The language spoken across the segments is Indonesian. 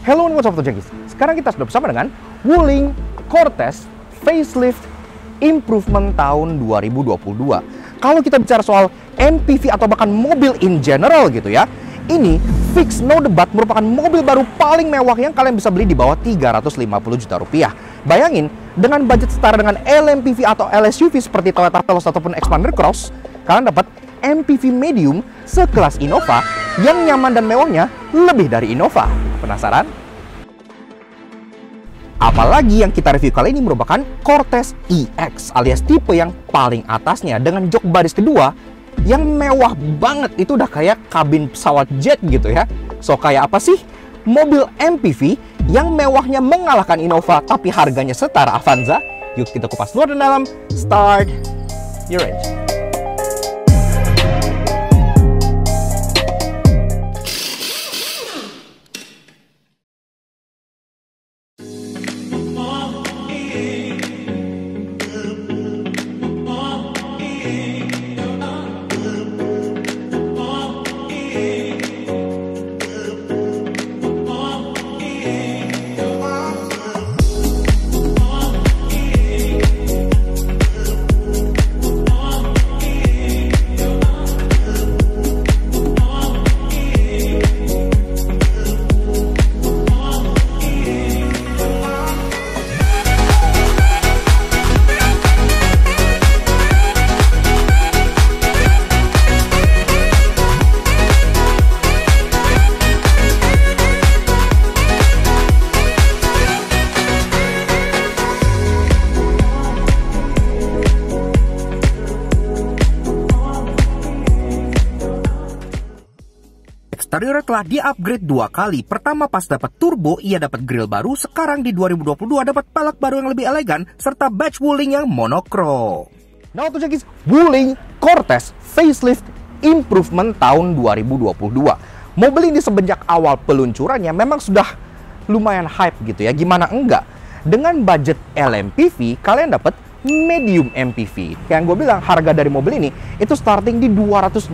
Hello and what's up Junkies. Sekarang kita sudah bersama dengan Wuling Cortez Facelift Improvement tahun 2022. Kalau kita bicara soal MPV atau bahkan mobil in general gitu ya, ini fix no debat merupakan mobil baru paling mewah yang kalian bisa beli di bawah 350 juta rupiah. Bayangin, dengan budget setara dengan LMPV atau LSUV seperti Toyota Veloz ataupun Xpander Cross, kalian dapat MPV medium sekelas Innova yang nyaman dan mewahnya lebih dari Innova. Penasaran? Apalagi yang kita review kali ini merupakan Cortez EX alias tipe yang paling atasnya dengan jok baris kedua yang mewah banget. Itu udah kayak kabin pesawat jet gitu ya. So kayak apa sih mobil MPV yang mewahnya mengalahkan Innova tapi harganya setara Avanza? Yuk kita kupas luar dan dalam. Start your engine. Eksteriornya telah di-upgrade 2 kali. Pertama pas dapat turbo, ia dapat grill baru. Sekarang di 2022 dapat pelek baru yang lebih elegan, serta badge Wuling yang monokrom. Nah untuk Junkies, Wuling Cortez Facelift Improvement tahun 2022. Mobil ini semenjak awal peluncurannya memang sudah lumayan hype gitu ya. Gimana enggak? Dengan budget LMPV, kalian dapat medium MPV. Yang gue bilang, harga dari mobil ini itu starting di 280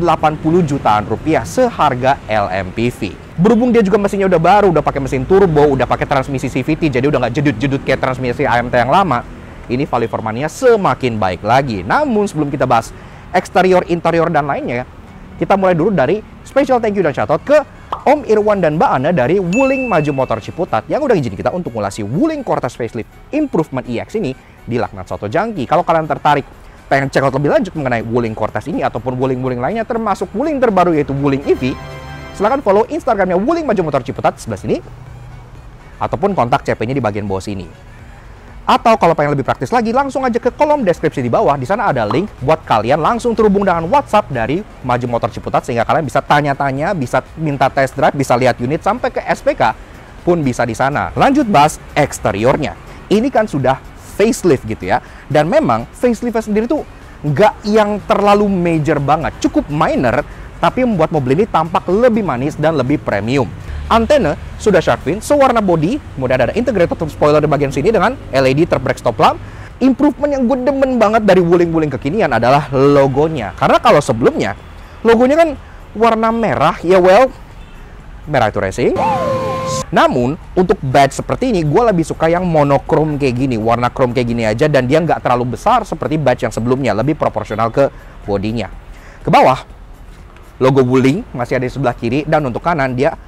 jutaan rupiah seharga LMPV. Berhubung dia juga mesinnya udah baru, udah pakai mesin turbo, udah pakai transmisi CVT, jadi udah nggak jedut-jedut kayak transmisi AMT yang lama. Ini value for money-nya semakin baik lagi. Namun sebelum kita bahas eksterior, interior, dan lainnya, kita mulai dulu dari special thank you dan shoutout ke Om Irwan dan Mbak Ana dari Wuling Maju Motor Ciputat yang udah izin kita untuk ngulasi Wuling Cortez Facelift Improvement EX ini di Laknat Soto Junkie. Kalau kalian tertarik pengen check out lebih lanjut mengenai Wuling Cortez ini ataupun Wuling-Wuling lainnya termasuk Wuling terbaru yaitu Wuling EV, silahkan follow Instagramnya Wuling Maju Motor Ciputat sebelah sini ataupun kontak CP-nya di bagian bawah sini. Atau kalau pengen lebih praktis lagi, langsung aja ke kolom deskripsi di bawah. Di sana ada link buat kalian langsung terhubung dengan WhatsApp dari Maju Motor Ciputat sehingga kalian bisa tanya-tanya, bisa minta test drive, bisa lihat unit sampai ke SPK pun bisa di sana. Lanjut bahas eksteriornya. Ini kan sudah facelift gitu ya. Dan memang faceliftnya sendiri tuh nggak yang terlalu major banget, cukup minor, tapi membuat mobil ini tampak lebih manis dan lebih premium. Antena sudah shark fin, sewarna body, kemudian ada integrated spoiler di bagian sini dengan LED terbrake stop lamp. Improvement yang gue demen banget dari Wuling-Wuling kekinian adalah logonya. Karena kalau sebelumnya, logonya kan warna merah, ya well, merah itu racing. Namun, untuk badge seperti ini, gue lebih suka yang monokrom kayak gini, warna krom kayak gini aja, dan dia nggak terlalu besar seperti badge yang sebelumnya, lebih proporsional ke bodinya. Ke bawah, logo Wuling masih ada di sebelah kiri, dan untuk kanan dia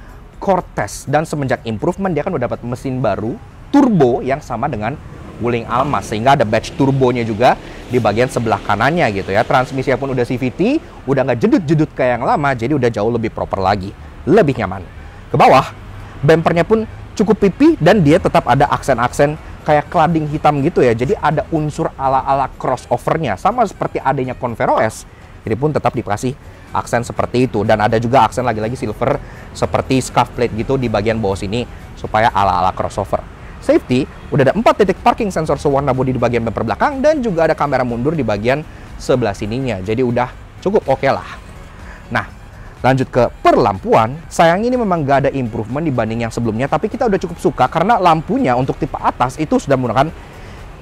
Cortez. Dan semenjak improvement dia kan udah dapat mesin baru turbo yang sama dengan Wuling Almas, sehingga ada badge turbonya juga di bagian sebelah kanannya gitu ya. Transmisinya pun udah CVT, udah nggak jedut-jedut kayak yang lama, jadi udah jauh lebih proper lagi, lebih nyaman. Ke bawah, bumpernya pun cukup pipih dan dia tetap ada aksen-aksen kayak cladding hitam gitu ya. Jadi ada unsur ala-ala crossovernya, sama seperti adanya Convero S. Ini pun tetap dikasih aksen seperti itu, dan ada juga aksen lagi-lagi silver seperti scuff plate gitu di bagian bawah sini supaya ala-ala crossover. Safety, udah ada 4 titik parking sensor sewarna bodi di bagian bumper belakang dan juga ada kamera mundur di bagian sebelah sininya. Jadi udah cukup oke lah. Nah, lanjut ke perlampuan. Sayang ini memang gak ada improvement dibanding yang sebelumnya, tapi kita udah cukup suka karena lampunya untuk tipe atas itu sudah menggunakan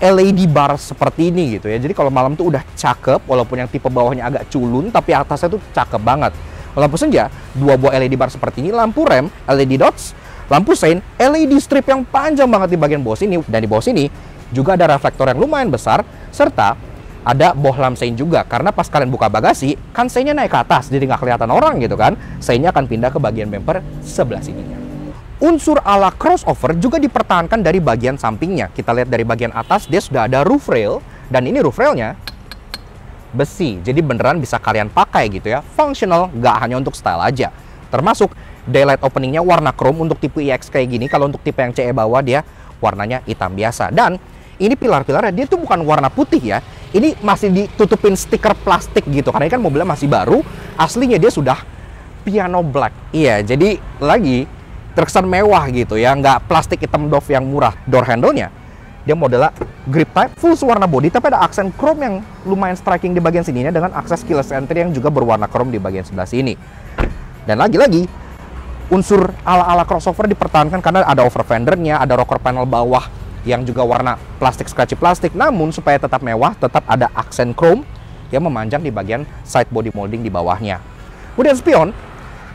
LED bar seperti ini gitu ya. Jadi kalau malam tuh udah cakep, walaupun yang tipe bawahnya agak culun, tapi atasnya tuh cakep banget. Lampu senja, 2 buah LED bar seperti ini, lampu rem, LED dots, lampu sein LED strip yang panjang banget di bagian bawah sini, dan di bawah sini juga ada reflektor yang lumayan besar, serta ada bohlam sein juga, karena pas kalian buka bagasi kan seinnya naik ke atas jadi nggak kelihatan orang gitu kan, seinnya akan pindah ke bagian bumper sebelah sininya. Unsur ala crossover juga dipertahankan dari bagian sampingnya. Kita lihat dari bagian atas dia sudah ada roof rail, dan ini roof railnya besi, jadi beneran bisa kalian pakai gitu ya, functional, nggak hanya untuk style aja. Termasuk daylight openingnya warna chrome untuk tipe EX kayak gini. Kalau untuk tipe yang CE bawah dia warnanya hitam biasa, dan ini pilar-pilarnya dia tuh bukan warna putih ya, ini masih ditutupin stiker plastik gitu, karena ini kan mobilnya masih baru, aslinya dia sudah piano black. Iya, jadi lagi terkesan mewah gitu ya, nggak plastik hitam doff yang murah. Door handle-nya dia modelnya grip type, full warna body, tapi ada aksen chrome yang lumayan striking di bagian sininya dengan akses keyless entry yang juga berwarna chrome di bagian sebelah sini. Dan lagi-lagi unsur ala-ala crossover dipertahankan karena ada over fendernya, ada rocker panel bawah yang juga warna plastik scratchy plastik, namun supaya tetap mewah, tetap ada aksen chrome yang memanjang di bagian side body molding di bawahnya. Kemudian spion,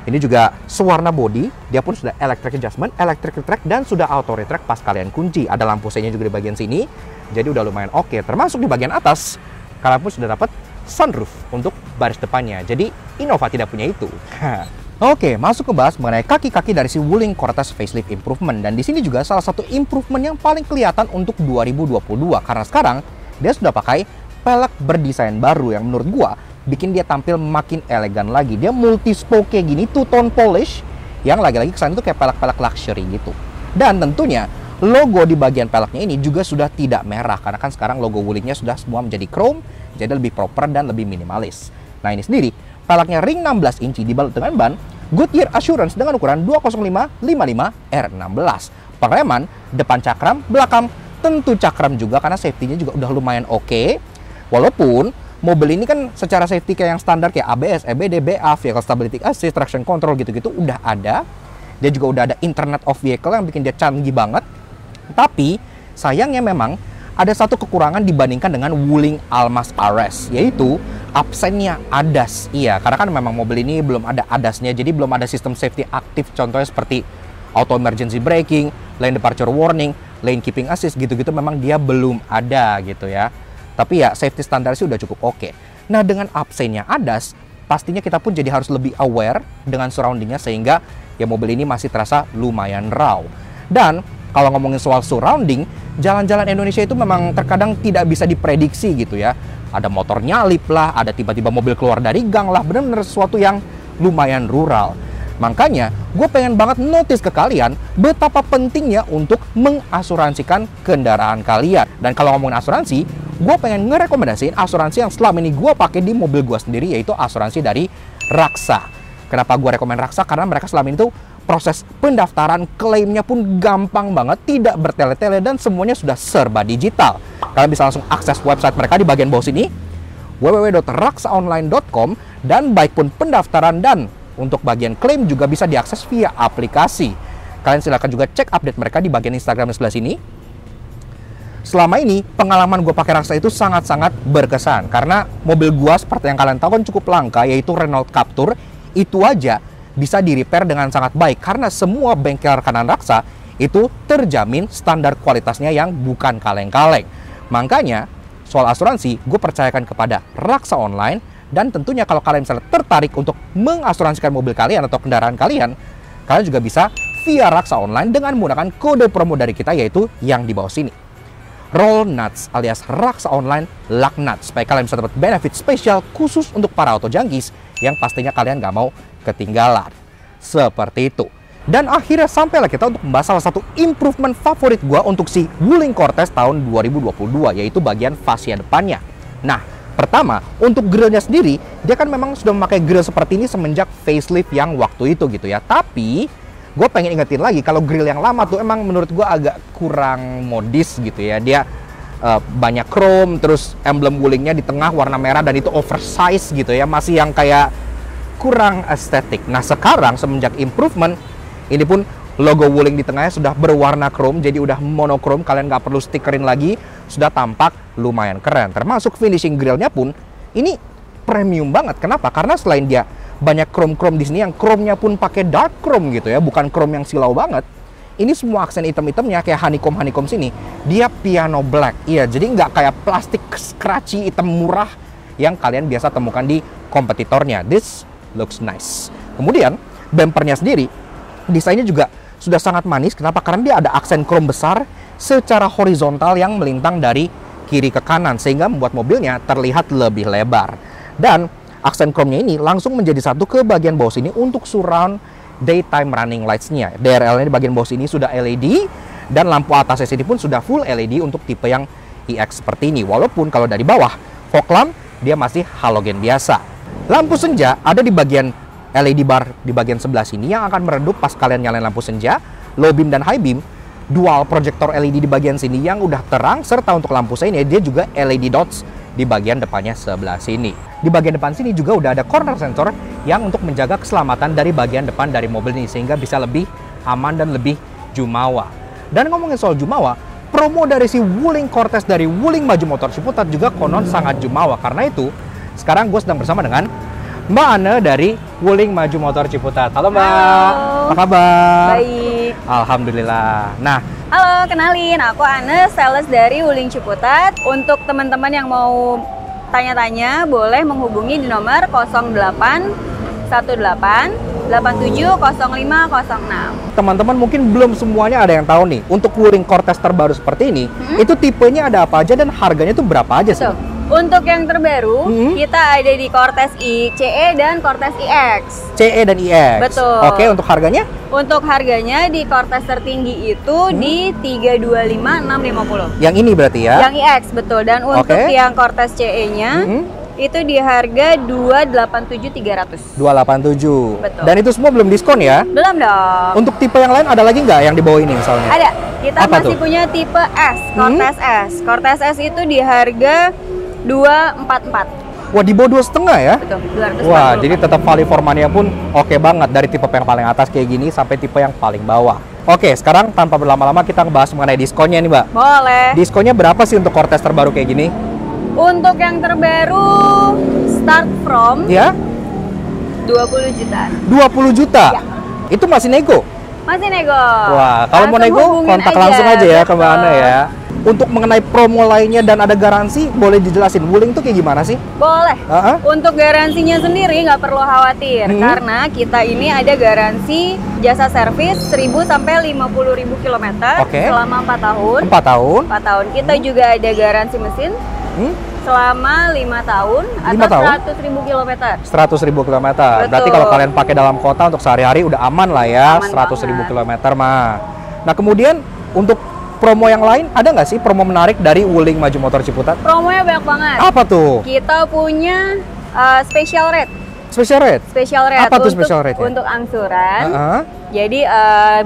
ini juga sewarna body, dia pun sudah electric adjustment, electric retract, dan sudah auto retract pas kalian kunci. Ada lampu seinnya juga di bagian sini, jadi udah lumayan oke. Termasuk di bagian atas, kalian pun sudah dapat sunroof untuk baris depannya. Jadi Innova tidak punya itu. Oke, masuk ke bahas mengenai kaki-kaki dari si Wuling Cortez facelift improvement, dan di sini juga salah satu improvement yang paling kelihatan untuk 2022 karena sekarang dia sudah pakai pelek berdesain baru yang menurut gua bikin dia tampil makin elegan lagi. Dia multi spoke kayak gini, two tone polish yang lagi-lagi kesan itu kayak pelek-pelek luxury gitu. Dan tentunya logo di bagian peleknya ini juga sudah tidak merah karena kan sekarang logo Wulingnya sudah semua menjadi chrome, jadi lebih proper dan lebih minimalis. Nah, ini sendiri peleknya ring 16 inci dibalut dengan ban Goodyear Assurance dengan ukuran 205/55 R16. Pengereman depan cakram, belakang tentu cakram juga karena safety-nya juga udah lumayan oke. Walaupun mobil ini kan secara safety kayak yang standar kayak ABS, EBD, BA, Vehicle Stability Assist, Traction Control gitu-gitu udah ada. Dia juga udah ada Internet of Vehicle yang bikin dia canggih banget. Tapi sayangnya memang ada satu kekurangan dibandingkan dengan Wuling Almaz RS, yaitu absennya ADAS. Iya, karena kan memang mobil ini belum ada ADAS-nya, jadi belum ada sistem safety aktif, contohnya seperti auto emergency braking, lane departure warning, lane keeping assist, gitu-gitu memang dia belum ada gitu ya. Tapi ya safety standar sih udah cukup oke. Nah, dengan absennya ADAS, pastinya kita pun jadi harus lebih aware dengan surroundingnya sehingga ya mobil ini masih terasa lumayan raw. Dan kalau ngomongin soal surrounding, jalan-jalan Indonesia itu memang terkadang tidak bisa diprediksi gitu ya. Ada motor nyalip lah, ada tiba-tiba mobil keluar dari gang lah, bener-bener sesuatu yang lumayan rural. Makanya, gue pengen banget notice ke kalian betapa pentingnya untuk mengasuransikan kendaraan kalian. Dan kalau ngomongin asuransi, gue pengen ngerekomendasiin asuransi yang selama ini gue pakai di mobil gue sendiri, yaitu asuransi dari Raksa. Kenapa gue rekomend Raksa? Karena mereka selama ini tuh proses pendaftaran klaimnya pun gampang banget, tidak bertele-tele, dan semuanya sudah serba digital. Kalian bisa langsung akses website mereka di bagian bawah sini, www.raksaonline.com, dan baik pun pendaftaran dan untuk bagian klaim juga bisa diakses via aplikasi. Kalian silahkan juga cek update mereka di bagian Instagram sebelah sini. Selama ini pengalaman gue pakai Raksa itu sangat-sangat berkesan karena mobil gue seperti yang kalian tahu kan cukup langka, yaitu Renault Captur. Itu aja bisa di-repair dengan sangat baik karena semua bengkel rekanan Raksa itu terjamin standar kualitasnya yang bukan kaleng-kaleng. Makanya soal asuransi gue percayakan kepada Raksa Online, dan tentunya kalau kalian misalnya tertarik untuk mengasuransikan mobil kalian atau kendaraan kalian, kalian juga bisa via Raksa Online dengan menggunakan kode promo dari kita, yaitu yang di bawah sini, Roll Nuts alias Raksa Online Luck Nuts, supaya kalian bisa dapat benefit spesial khusus untuk para auto junkies yang pastinya kalian gak mau ketinggalan. Seperti itu. Dan akhirnya sampailah kita untuk membahas salah satu improvement favorit gua untuk si Wuling Cortez tahun 2022, yaitu bagian fascia depannya. Nah, pertama, untuk grillnya sendiri, dia kan memang sudah memakai grill seperti ini semenjak facelift yang waktu itu gitu ya. Tapi gue pengen ingetin lagi kalau grill yang lama tuh emang menurut gue agak kurang modis gitu ya. Dia banyak chrome, terus emblem Wulingnya di tengah warna merah, dan itu oversize gitu ya, masih yang kayak kurang estetik. Nah, sekarang semenjak improvement ini pun logo Wuling di tengahnya sudah berwarna chrome, jadi udah monochrome, kalian nggak perlu stikerin lagi, sudah tampak lumayan keren. Termasuk finishing grillnya pun ini premium banget. Kenapa? Karena selain dia banyak chrome-chrome di sini, yang chrome-nya pun pakai dark chrome gitu ya, bukan chrome yang silau banget. ini semua aksen hitam-hitamnya kayak honeycomb sini, dia piano black. Iya, jadi nggak kayak plastik scratchy hitam murah yang kalian biasa temukan di kompetitornya. This looks nice. Kemudian bumpernya sendiri, desainnya juga sudah sangat manis. Kenapa? Karena dia ada aksen krom besar secara horizontal yang melintang dari kiri ke kanan, sehingga membuat mobilnya terlihat lebih lebar. Dan aksen chrome-nya ini langsung menjadi satu ke bagian bawah sini untuk surround daytime running lights-nya. DRL-nya di bagian bawah sini sudah LED, dan lampu atasnya sini pun sudah full LED untuk tipe yang EX seperti ini. Walaupun kalau dari bawah, fog lamp dia masih halogen biasa. Lampu senja ada di bagian LED bar di bagian sebelah sini yang akan meredup pas kalian nyalain lampu senja. Low beam dan high beam, dual proyektor LED di bagian sini yang udah terang, serta untuk lampu sein dia juga LED dots di bagian depannya sebelah sini. Di bagian depan sini juga udah ada corner sensor yang untuk menjaga keselamatan dari bagian depan dari mobil ini, sehingga bisa lebih aman dan lebih jumawa. Dan ngomongin soal jumawa, promo dari si Wuling Cortez dari Wuling Maju Motor Ciputat juga konon sangat jumawa. Karena itu, sekarang gue sedang bersama dengan Mbak Ane dari Wuling Maju Motor Ciputat. Halo Mbak, halo. Apa kabar? Baik. Alhamdulillah. Nah, halo, kenalin, aku Ane, sales dari Wuling Ciputat. Untuk teman-teman yang mau tanya-tanya, boleh menghubungi di nomor 0818870506. teman-teman mungkin belum semuanya ada yang tahu nih, untuk Wuling Cortez terbaru seperti ini, itu tipenya ada apa aja dan harganya tuh berapa aja sih? Betul. Untuk yang terbaru, kita ada di Cortez I, CE dan Cortez iX. CE dan iX. Betul. Oke, untuk harganya? Untuk harganya di Cortez tertinggi itu di 325.650. Yang ini berarti ya? Yang iX, betul. Dan untuk yang Cortez CE-nya itu di harga 287.300. 287. Betul. Dan itu semua belum diskon ya? Belum dong. Untuk tipe yang lain ada lagi nggak yang di bawah ini misalnya? Ada. Kita Apa masih tuh? punya tipe S, Cortez S. Cortez S itu di harga 244. Wah, di bawah 2,5 ya? Betul, 240. Wah, jadi tetap value for money-nya pun oke banget, dari tipe yang paling atas kayak gini sampai tipe yang paling bawah. Oke, sekarang tanpa berlama-lama kita ngebahas mengenai diskonnya nih, Mbak. Boleh. Diskonnya berapa sih untuk Cortez terbaru kayak gini? Untuk yang terbaru start from Ya? 20 jutaan. 20 juta? Ya. Itu masih nego? Masih nego. Wah, kalau mau nego kontak langsung aja ya ke Mbak Ana ya. Untuk mengenai promo lainnya dan ada garansi, boleh dijelasin Wuling tuh kayak gimana sih? Boleh. Untuk garansinya sendiri nggak perlu khawatir, karena kita ini ada garansi jasa servis 1.000 sampai 50.000 km selama 4 tahun. 4 tahun. 4 tahun. Kita juga ada garansi mesin selama 5 tahun atau 100.000 km. 100.000 km. Berarti kalau kalian pakai dalam kota untuk sehari-hari udah aman lah ya, 100.000 km mah. Nah, kemudian untuk promo yang lain ada nggak sih promo menarik dari Wuling Maju Motor Ciputat? Promonya banyak banget. Apa tuh? Kita punya special rate. Special rate? Special rate. Apa tuh special rate? Untuk angsuran. Jadi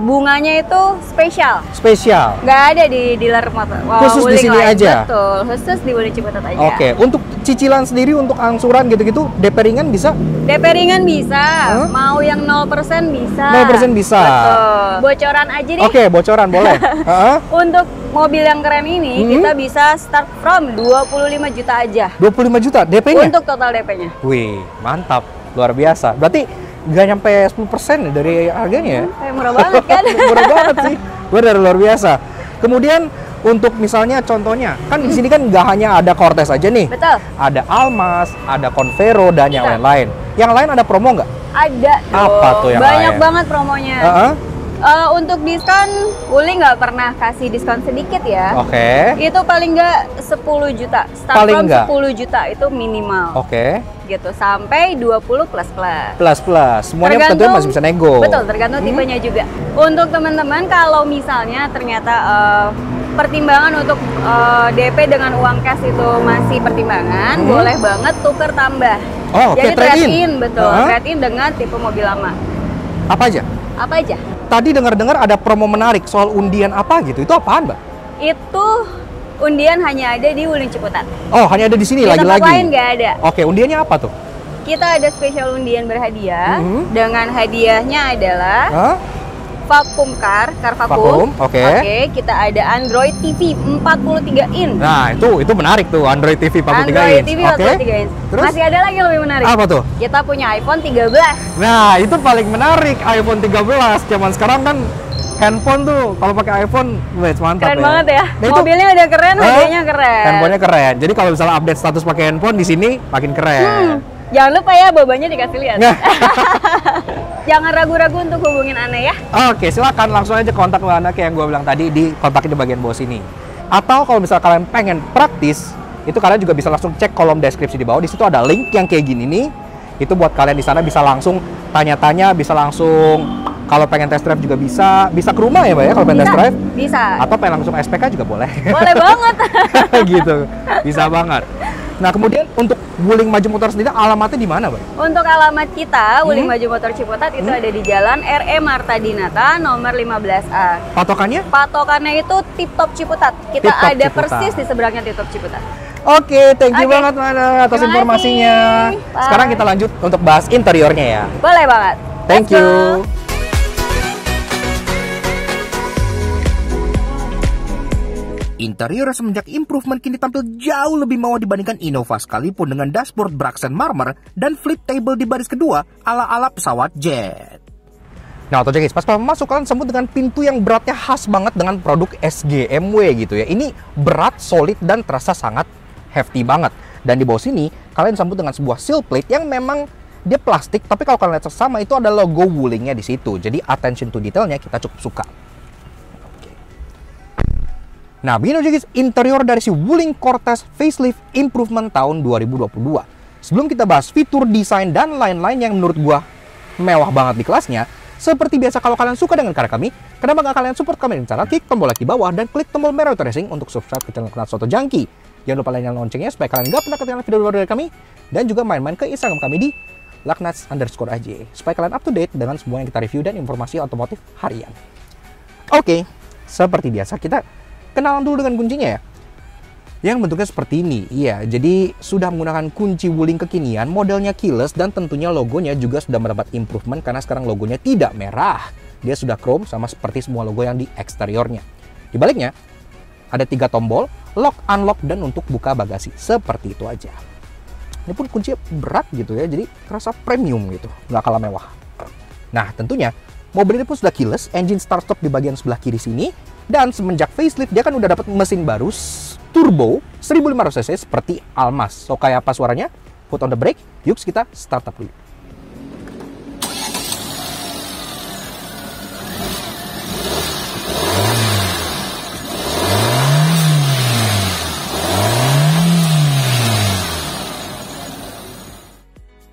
bunganya itu spesial. Spesial? Nggak ada di dealer motor. Khusus di sini lain. aja? Betul, khusus di Wuling Ciputat aja. Oke, untuk cicilan sendiri untuk angsuran gitu-gitu, DP ringan bisa? DP ringan bisa, mau yang 0% bisa. 0% bisa? Betul. Bocoran aja deh. Oke, bocoran boleh. Untuk mobil yang keren ini, kita bisa start from 25 juta aja. 25 juta DP-nya? Untuk total DP-nya. Wih, mantap. Luar biasa. Berarti nggak nyampe 10% dari harganya ya? Murah banget kan? Murah banget sih. Benar, luar biasa. Kemudian untuk misalnya contohnya, kan di sini kan nggak hanya ada Cortez aja nih. Betul. Ada Almas, ada Convero, dan yang lain-lain. Yang lain ada promo nggak? Ada dong. Apa tuh yang banyak lain? banget promonya. Untuk diskon, Wuling nggak pernah kasih diskon sedikit ya. Oke. Itu paling nggak 10 juta. Start Paling from nggak? 10 juta itu minimal. Oke. Gitu, sampai 20 plus. Plus. Semuanya tentunya masih bisa nego. Betul, tergantung tipenya juga. Untuk teman-teman kalau misalnya ternyata pertimbangan untuk DP dengan uang cash itu masih pertimbangan, boleh banget tuker tambah. Oh, jadi trade-in. Betul, trade-in dengan tipe mobil lama. Apa aja? Apa aja? Tadi dengar-dengar ada promo menarik soal undian apa gitu. Itu apaan, Mbak? Itu undian hanya ada di Wuling Ciputat. Oh, hanya ada di sini di lagi-lagi? tempat lain nggak ada. Oke, undiannya apa tuh? Kita ada spesial undian berhadiah. Dengan hadiahnya adalah vacuum car vacuum. Oke. Kita ada Android TV 43 inch. Nah, itu menarik tuh, Android TV 43 Android inch. TV 43 inch. Terus? Masih ada lagi yang lebih menarik. Apa tuh? Kita punya iPhone 13. Nah, itu paling menarik, iPhone 13. Zaman sekarang kan handphone tuh kalau pakai iPhone, wes mantap. Keren banget ya. Nah, Mobilnya udah keren, HP-nya keren. Handphonenya keren. Jadi kalau misalnya update status pakai handphone di sini makin keren. Jangan lupa ya bobanya dikasih lihat. Jangan ragu-ragu untuk hubungin Ana ya. Oke, silakan langsung aja kontak Ana kayak yang gue bilang tadi, di kontaknya di bagian bawah sini. Atau kalau misalnya kalian pengen praktis, itu kalian juga bisa langsung cek kolom deskripsi di bawah. Di situ ada link yang kayak gini nih. Itu buat kalian di sana bisa langsung tanya-tanya, bisa langsung kalau pengen test drive juga bisa ke rumah ya, Mbak ya, kalau pengen test drive. Bisa. Atau pengen langsung SPK juga boleh. Boleh banget. Gitu. Bisa banget. Nah, kemudian untuk Wuling Maju Motor sendiri alamatnya di mana, Mbak? Untuk alamat kita, Wuling Maju Motor Ciputat itu ada di Jalan R.E. Marta Dinata nomor 15A. Patokannya? Patokannya itu Tip Top Ciputat. Kita Tip Top ada Ciputat. persis di seberangnya Tip Top Ciputat. Oke, thank you Oke. banget Mana atas Terima informasinya. kasih. Bye. Sekarang kita lanjut untuk bahas interiornya ya. Boleh banget. Thank Let's you. go. Interior semenjak improvement kini tampil jauh lebih mewah dibandingkan Innova, sekalipun dengan dashboard Braxton Marmer dan flip table di baris kedua ala-ala pesawat jet. Nah, atau guys, pas masuk kalian sambut dengan pintu yang beratnya khas banget dengan produk SGMW gitu ya. Ini berat, solid, dan terasa sangat hefty banget. Dan di bawah sini kalian sambut dengan sebuah sill plate yang memang dia plastik, tapi kalau kalian lihat seksama itu ada logo Wulingnya di situ. Jadi attention to detailnya kita cukup suka. Nah, begini aja guys, interior dari si Wuling Cortez Facelift Improvement tahun 2022. Sebelum kita bahas fitur, desain, dan lain-lain yang menurut gua mewah banget di kelasnya, seperti biasa kalau kalian suka dengan karya kami, kenapa nggak kalian support kami dengan cara klik tombol like di bawah dan klik tombol merah Racing untuk subscribe ke channel Knat Soto Junkie. Jangan lupa nyalain loncengnya supaya kalian nggak pernah ketinggalan video baru dari kami, dan juga main-main ke Instagram kami di laknats_aj supaya kalian up to date dengan semua yang kita review dan informasi otomotif harian. Oke, seperti biasa kita kenalan dulu dengan kuncinya ya. Yang bentuknya seperti ini. Iya, jadi sudah menggunakan kunci Wuling kekinian, modelnya keyless, dan tentunya logonya juga sudah mendapat improvement karena sekarang logonya tidak merah. Dia sudah chrome sama seperti semua logo yang di eksteriornya. Di baliknya ada 3 tombol, lock, unlock, dan untuk buka bagasi. Seperti itu aja. Ini pun kuncinya berat gitu ya, jadi terasa premium gitu, nggak kalah mewah. Nah, tentunya mobil ini pun sudah keyless, engine start stop di bagian sebelah kiri sini. Dan semenjak facelift dia kan udah dapat mesin baru turbo 1500 cc seperti Almas. So kayak apa suaranya? Put on the brake. Yuk kita start up dulu.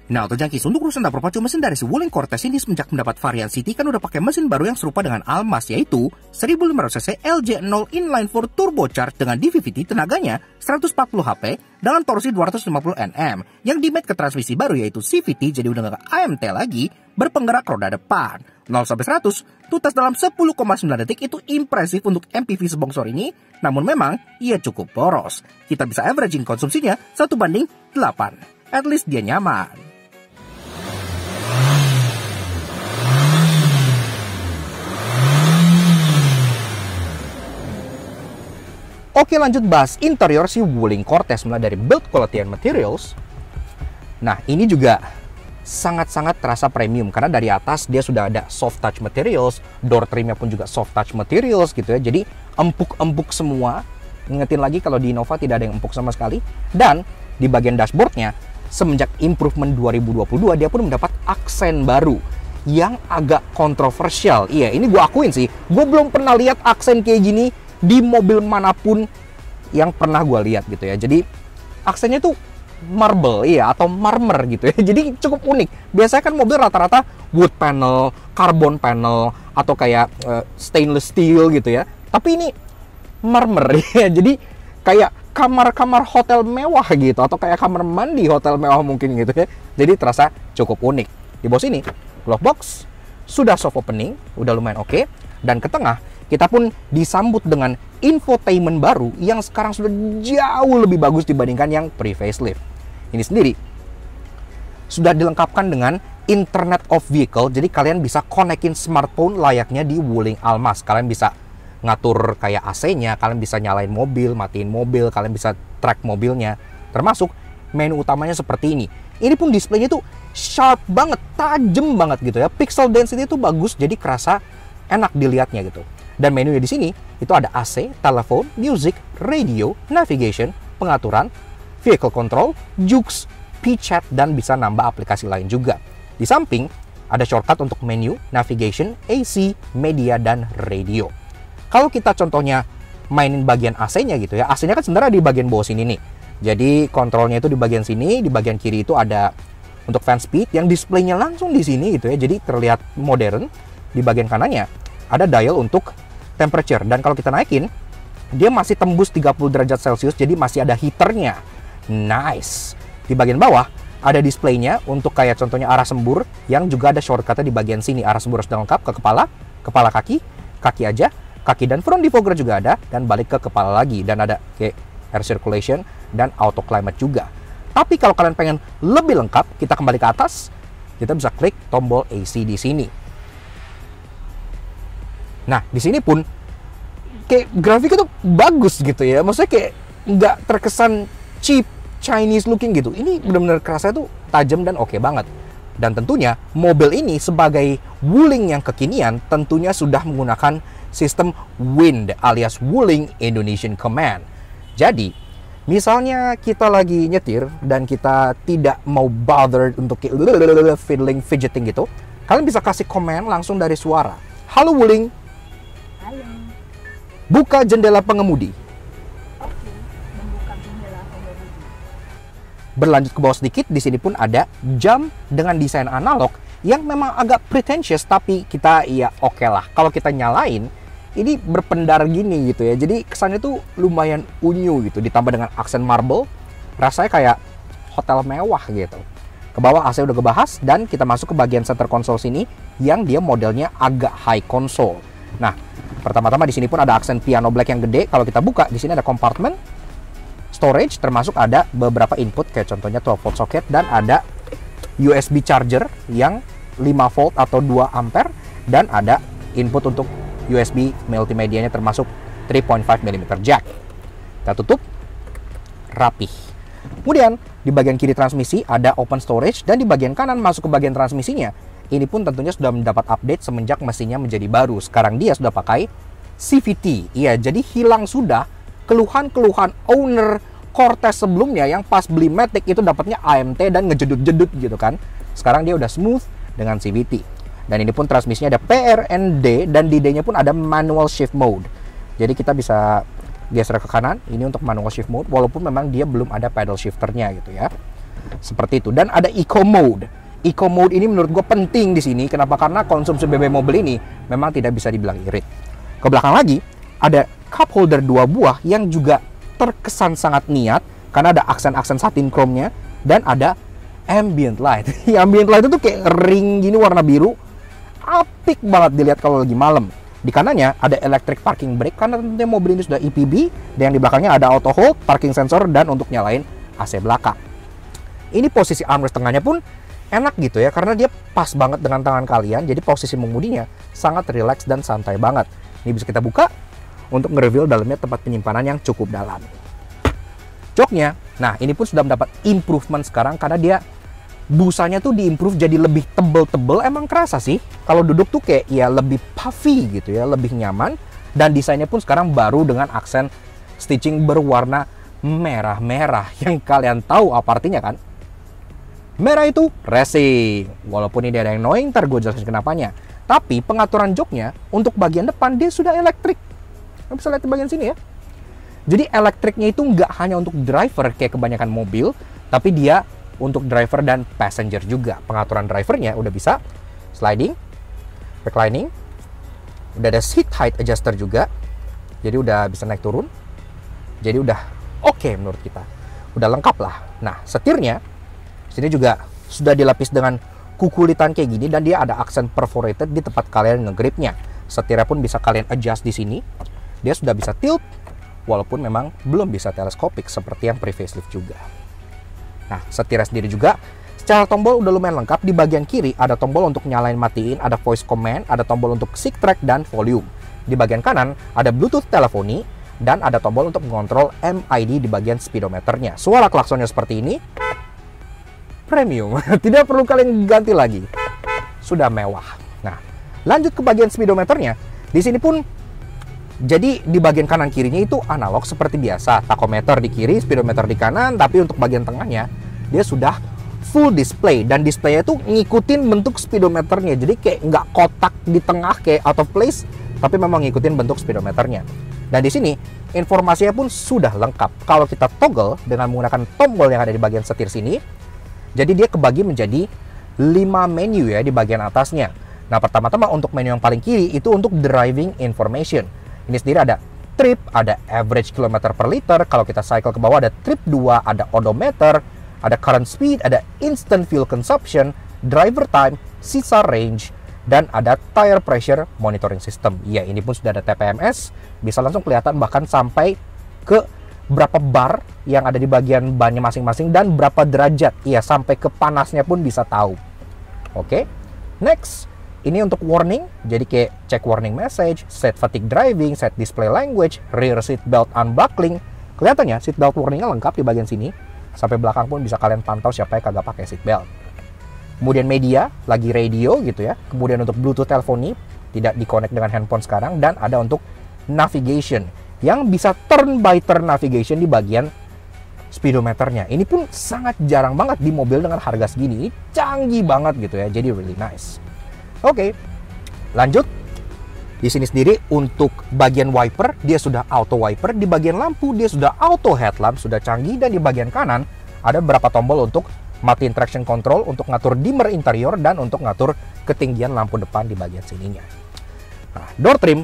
Nah, untuk Junkies, untuk urusan perpacu mesin dari si Wuling Cortez ini semenjak mendapat varian City kan udah pakai mesin baru yang serupa dengan Almas, yaitu 1500cc LJ0 inline 4 turbocharged dengan DVVT tenaganya 140 HP dengan torsi 250 Nm yang di-mate ke transmisi baru yaitu CVT, jadi udah nggak AMT lagi, berpenggerak roda depan. 0-100 tuntas dalam 10,9 detik itu impresif untuk MPV sebongsor ini, namun memang ia cukup boros. Kita bisa averaging konsumsinya 1:8. At least dia nyaman. Oke, lanjut bahas interior si Wuling Cortez mulai dari build quality and materials. Nah, ini juga sangat-sangat terasa premium karena dari atas dia sudah ada soft touch materials, door trimnya pun juga soft touch materials gitu ya. Jadi empuk-empuk semua. Ingetin lagi kalau di Innova tidak ada yang empuk sama sekali. Dan di bagian dashboardnya semenjak improvement 2022 dia pun mendapat aksen baru yang agak kontroversial. Iya, ini gue akuin sih, gue belum pernah lihat aksen kayak gini di mobil manapun yang pernah gue lihat gitu ya. Jadi aksennya tuh marble, iya, atau marmer gitu ya. Jadi cukup unik. Biasanya kan mobil rata-rata wood panel, carbon panel, atau kayak stainless steel gitu ya. Tapi ini marmer ya. Jadi kayak kamar-kamar hotel mewah gitu, atau kayak kamar mandi hotel mewah mungkin gitu ya. Jadi terasa cukup unik. Di bawah sini glove box sudah soft opening, udah lumayan oke. Dan ke tengah kita pun disambut dengan infotainment baru yang sekarang sudah jauh lebih bagus dibandingkan yang pre-facelift. Ini sendiri sudah dilengkapkan dengan Internet of Vehicle, jadi kalian bisa konekin smartphone layaknya di Wuling Almas. Kalian bisa ngatur kayak AC-nya, kalian bisa nyalain mobil, matiin mobil, kalian bisa track mobilnya. Termasuk menu utamanya seperti ini. Ini pun displaynya tuh sharp banget, tajam banget gitu ya. Pixel density itu bagus, jadi kerasa enak dilihatnya gitu. Dan menunya di sini itu ada AC, telepon, music, radio, navigation, pengaturan, vehicle control, jukes, P-chat, dan bisa nambah aplikasi lain juga. Di samping ada shortcut untuk menu, navigation, AC, media, dan radio. Kalau kita contohnya mainin bagian AC-nya gitu ya, AC-nya kan sebenarnya di bagian bawah sini nih. Jadi kontrolnya itu di bagian sini, di bagian kiri itu ada untuk fan speed yang displaynya langsung di sini gitu ya. Jadi terlihat modern. Di bagian kanannya ada dial untuk temperature, dan kalau kita naikin dia masih tembus 30 derajat Celcius, jadi masih ada heaternya. Nice. Di bagian bawah ada displaynya untuk kayak contohnya arah sembur, yang juga ada shortcutnya di bagian sini. Arah sembur sudah lengkap ke kepala, kepala kaki, kaki aja, kaki dan front defogger juga ada, dan balik ke kepala lagi, dan ada kayak air circulation dan auto climate juga. Tapi kalau kalian pengen lebih lengkap, kita kembali ke atas, kita bisa klik tombol AC di sini. Nah, di sini pun kayak grafiknya tuh bagus gitu ya. Maksudnya kayak nggak terkesan cheap, Chinese looking gitu. Ini benar-benar kerasa tuh tajam dan oke banget. Dan tentunya mobil ini sebagai Wuling yang kekinian tentunya sudah menggunakan sistem WIND alias Wuling Indonesian Command. Jadi, misalnya kita lagi nyetir dan kita tidak mau bother untuk kayak fiddling, fidgeting gitu, kalian bisa kasih command langsung dari suara. Halo Wuling, buka jendela pengemudi. Oke, membuka jendela pengemudi. Berlanjut ke bawah sedikit, di sini pun ada jam dengan desain analog yang memang agak pretentious, tapi kita ya oke lah. Kalau kita nyalain, ini berpendar gini gitu ya. Jadi kesannya tuh lumayan unyu gitu, ditambah dengan aksen marble, rasanya kayak hotel mewah gitu. Ke bawah AC udah kebahas, dan kita masuk ke bagian center console sini yang dia modelnya agak high console. Nah, pertama-tama di sini pun ada aksen piano black yang gede. Kalau kita buka, di sini ada compartment storage, termasuk ada beberapa input kayak contohnya 12 volt socket, dan ada USB charger yang 5 volt atau 2 ampere, dan ada input untuk USB multimedianya termasuk 3.5 mm jack. Kita tutup rapih. Kemudian di bagian kiri transmisi ada open storage, dan di bagian kanan masuk ke bagian transmisinya. Ini pun tentunya sudah mendapat update semenjak mesinnya menjadi baru. Sekarang dia sudah pakai CVT. Iya, jadi hilang sudah keluhan-keluhan owner Cortez sebelumnya yang pas beli Matic itu dapatnya AMT dan ngejedut-jedut gitu kan. Sekarang dia udah smooth dengan CVT. Dan ini pun transmisinya ada PRND, dan di D-nya pun ada manual shift mode. Jadi kita bisa geser ke kanan, ini untuk manual shift mode, walaupun memang dia belum ada pedal shifternya gitu ya. Seperti itu. Dan ada eco mode. Eco mode ini menurut gue penting di sini. Kenapa? Karena konsumsi BBM mobil ini memang tidak bisa dibilang irit. Ke belakang lagi ada cup holder 2 buah yang juga terkesan sangat niat karena ada aksen-aksen satin chrome-nya, dan ada ambient light. Ambient light itu kayak ring gini warna biru. Apik banget dilihat kalau lagi malam. Di kanannya ada electric parking brake karena tentunya mobil ini sudah EPB, dan yang di belakangnya ada auto hold, parking sensor, dan untuk nyalain AC belakang. Ini posisi armrest tengahnya pun enak gitu ya, karena dia pas banget dengan tangan kalian, jadi posisi mengemudinya sangat rileks dan santai banget. Ini bisa kita buka untuk nge-reveal dalamnya tempat penyimpanan yang cukup dalam. Joknya, nah ini pun sudah mendapat improvement sekarang karena dia busanya tuh diimprove jadi lebih tebel-tebel. Emang kerasa sih kalau duduk tuh kayak ya lebih puffy gitu ya, lebih nyaman. Dan desainnya pun sekarang baru dengan aksen stitching berwarna merah-merah, yang kalian tahu apa artinya kan? Merah itu racing. Walaupun ini ada yang annoying, ntar gue jelasin kenapanya. Tapi pengaturan joknya untuk bagian depan dia sudah elektrik. Kalian bisa lihat di bagian sini ya. Jadi elektriknya itu nggak hanya untuk driver kayak kebanyakan mobil, tapi dia untuk driver dan passenger juga. Pengaturan drivernya udah bisa sliding, reclining, udah ada seat height adjuster juga. Jadi udah bisa naik turun. Jadi udah oke menurut kita. Udah lengkap lah. Nah, setirnya sini juga sudah dilapis dengan kukulitan kayak gini, dan dia ada aksen perforated di tempat kalian ngegripnya. Setirnya pun bisa kalian adjust di sini. Dia sudah bisa tilt, walaupun memang belum bisa teleskopik seperti yang pre-facelift juga. Nah, setirnya sendiri juga secara tombol udah lumayan lengkap. Di bagian kiri ada tombol untuk nyalain matiin, ada voice command, ada tombol untuk seek track dan volume. Di bagian kanan ada Bluetooth teleponi, dan ada tombol untuk mengontrol MID di bagian speedometernya. Suara klaksonnya seperti ini. Premium, tidak perlu kalian ganti lagi, sudah mewah. Nah, Lanjut ke bagian speedometernya. Di sini pun jadi di bagian kanan kirinya itu analog seperti biasa, tachometer di kiri, speedometer di kanan, tapi untuk bagian tengahnya dia sudah full display, dan displaynya tuh ngikutin bentuk speedometernya. Jadi kayak nggak kotak di tengah kayak out of place, tapi memang ngikutin bentuk speedometernya. Dan di sini informasinya pun sudah lengkap. Kalau kita toggle dengan menggunakan tombol yang ada di bagian setir sini, jadi dia kebagi menjadi 5 menu ya di bagian atasnya. Nah, pertama-tama untuk menu yang paling kiri itu untuk driving information. Ini sendiri ada trip, ada average kilometer per liter. Kalau kita cycle ke bawah ada trip 2, ada odometer, ada current speed, ada instant fuel consumption, driver time, sisa range, dan ada tire pressure monitoring system. Ya, ini pun sudah ada TPMS, bisa langsung kelihatan bahkan sampai ke berapa bar yang ada di bagian bannya masing-masing dan berapa derajat. Iya, sampai ke panasnya pun bisa tahu. Oke, next. Ini untuk warning, jadi kayak check warning message, set fatigue driving, set display language, rear seat belt unbuckling. Kelihatannya seat belt warningnya lengkap di bagian sini. Sampai belakang pun bisa kalian pantau siapa yang kagak pakai seat belt. Kemudian media, lagi radio gitu ya. Kemudian untuk Bluetooth teleponi, tidak di-connect dengan handphone sekarang. Dan ada untuk navigation, yang bisa turn by turn navigation di bagian speedometernya. Ini pun sangat jarang banget di mobil dengan harga segini. Ini canggih banget gitu ya, jadi really nice. Oke, lanjut. Di sini sendiri untuk bagian wiper, dia sudah auto wiper. Di bagian lampu, dia sudah auto headlamp, sudah canggih. Dan di bagian kanan, ada beberapa tombol untuk matiin traction control, untuk ngatur dimmer interior, dan untuk ngatur ketinggian lampu depan di bagian sininya. Nah, door trim,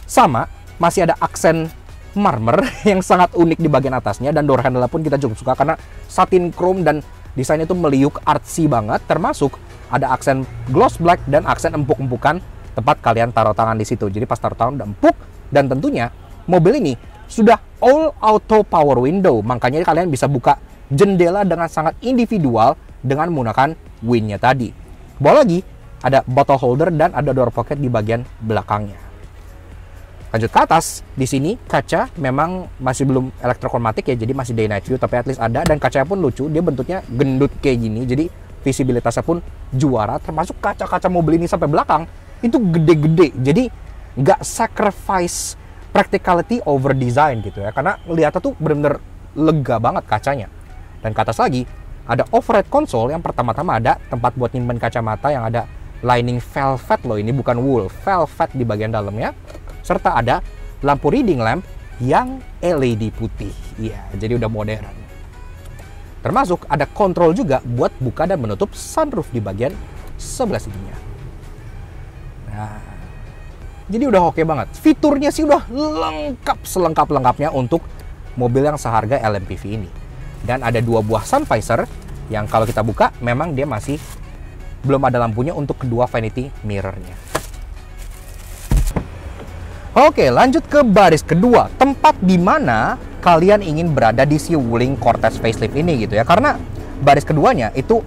sama, masih ada aksen marmer yang sangat unik di bagian atasnya. Dan door handle pun kita cukup suka karena satin chrome dan desainnya itu meliuk artsy banget. Termasuk ada aksen gloss black dan aksen empuk-empukan tempat kalian taruh tangan di situ. Jadi pas taruh tangan udah empuk. Dan tentunya mobil ini sudah all auto power window. Makanya kalian bisa buka jendela dengan sangat individual dengan menggunakan windnya tadi. Bawah lagi ada bottle holder dan ada door pocket di bagian belakangnya. Lanjut ke atas, di sini kaca memang masih belum elektrokromatik ya, jadi masih day night view, tapi at least ada. Dan kacanya pun lucu, dia bentuknya gendut kayak gini, jadi visibilitasnya pun juara. Termasuk kaca-kaca mobil ini sampai belakang itu gede-gede, jadi nggak sacrifice practicality over design gitu ya, karena lihatnya tuh bener-bener lega banget kacanya. Dan ke atas lagi ada overhead console yang pertama-tama ada tempat buat nyimpen kacamata yang ada lining velvet loh, ini bukan wool, velvet di bagian dalamnya. Serta ada lampu reading lamp yang LED putih. Iya, jadi udah modern. Termasuk ada kontrol juga buat buka dan menutup sunroof di bagian sebelah sininya. Nah, jadi udah oke banget. Fiturnya sih udah lengkap selengkap-lengkapnya untuk mobil yang seharga LMPV ini. Dan ada 2 buah sun visor yang kalau kita buka memang dia masih belum ada lampunya untuk kedua vanity mirrornya. Oke, lanjut ke baris kedua, tempat di mana kalian ingin berada di si Wuling Cortez facelift ini gitu ya. Karena baris keduanya itu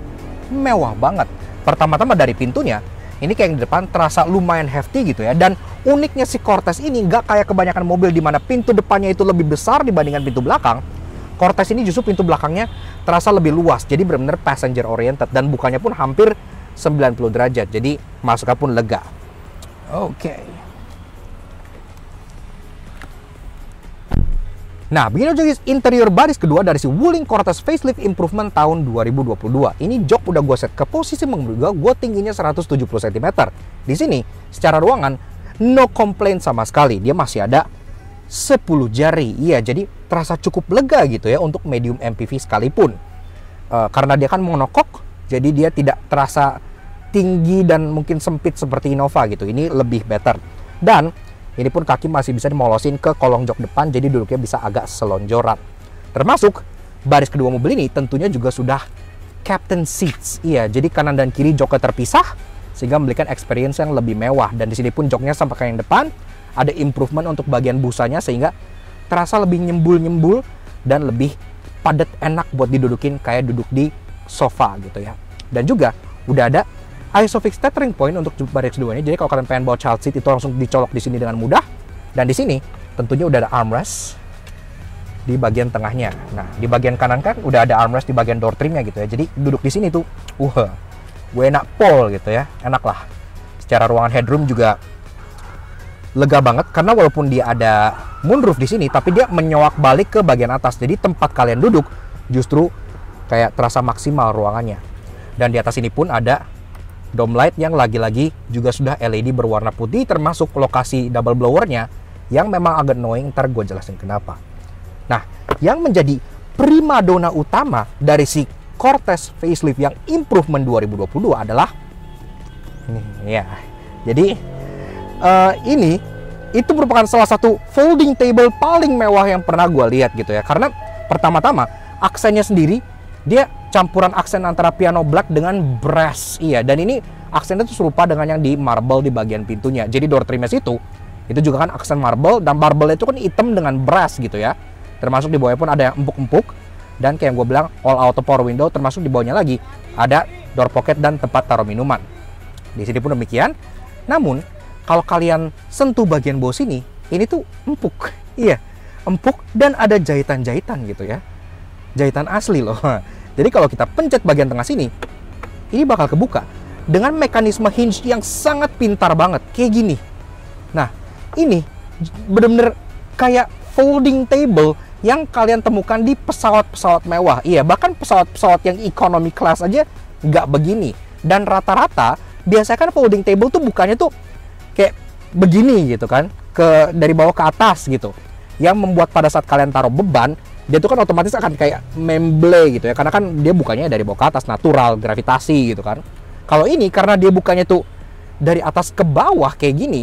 mewah banget. Pertama-tama dari pintunya, ini kayak yang di depan terasa lumayan hefty gitu ya. Dan uniknya si Cortez ini nggak kayak kebanyakan mobil di mana pintu depannya itu lebih besar dibandingkan pintu belakang. Cortez ini justru pintu belakangnya terasa lebih luas, jadi benar-benar passenger oriented. Dan bukanya pun hampir 90 derajat, jadi masuknya pun lega. Oke. Nah, begini aja guys, interior baris kedua dari si Wuling Cortez Facelift Improvement tahun 2022. Ini jok udah gue set ke posisi mengguna, gue tingginya 170 cm. Di sini, secara ruangan, no complaint sama sekali. Dia masih ada 10 jari. Iya, jadi terasa cukup lega gitu ya untuk medium MPV sekalipun. Karena dia kan monokok, jadi dia tidak terasa tinggi dan mungkin sempit seperti Innova gitu. Ini lebih better. Dan ini pun kaki masih bisa dimolosin ke kolong jok depan, jadi duduknya bisa agak selonjoran. Termasuk baris kedua mobil ini tentunya juga sudah captain seats. Iya, jadi kanan dan kiri joknya terpisah sehingga memberikan experience yang lebih mewah. Dan di sini pun joknya sampai ke yang depan ada improvement untuk bagian busanya sehingga terasa lebih nyembul-nyembul dan lebih padat, enak buat didudukin kayak duduk di sofa gitu ya. Dan juga udah ada Isofix tethering point untuk baris keduanya. Jadi kalau kalian pengen bawa child seat itu langsung dicolok di sini dengan mudah. Dan di sini tentunya udah ada armrest di bagian tengahnya. Nah, di bagian kanan kan udah ada armrest di bagian door trimnya gitu ya. Jadi duduk di sini tuh, gue enak pol gitu ya, enak lah. secara ruangan headroom juga lega banget, karena walaupun dia ada moonroof di sini, tapi dia menyowak balik ke bagian atas. Jadi tempat kalian duduk justru kayak terasa maksimal ruangannya. Dan di atas ini pun ada dome light yang lagi-lagi juga sudah LED berwarna putih, termasuk lokasi double blowernya yang memang agak annoying. Ntar gue jelasin kenapa. Nah, yang menjadi primadona utama dari si Cortez facelift yang improvement 2022 adalah ini ya. Jadi ini itu merupakan salah satu folding table paling mewah yang pernah gue lihat gitu ya. Karena pertama-tama aksennya sendiri dia campuran aksen antara piano black dengan brass. Iya, dan ini aksennya tuh serupa dengan yang di marble di bagian pintunya. Jadi door trimnya itu juga kan aksen marble, dan marble itu kan hitam dengan brass gitu ya. Termasuk di bawahnya pun ada yang empuk-empuk, dan kayak yang gue bilang all auto power window, termasuk di bawahnya lagi ada door pocket dan tempat taruh minuman. Di sini pun demikian. Namun kalau kalian sentuh bagian bawah sini, ini tuh empuk. Iya, empuk dan ada jahitan-jahitan gitu ya. Jahitan asli loh. Jadi kalau kita pencet bagian tengah sini, ini bakal kebuka dengan mekanisme hinge yang sangat pintar banget, kayak gini. Nah, ini bener-bener kayak folding table yang kalian temukan di pesawat-pesawat mewah. Iya, bahkan pesawat-pesawat yang economy class aja nggak begini. Dan rata-rata biasanya kan folding table tuh bukannya tuh kayak begini gitu kan, dari bawah ke atas gitu, yang membuat pada saat kalian taruh beban, dia tuh kan otomatis akan kayak memble gitu ya, karena kan dia bukannya dari bawah ke atas, natural, gravitasi gitu kan. Kalau ini karena dia bukannya tuh dari atas ke bawah kayak gini,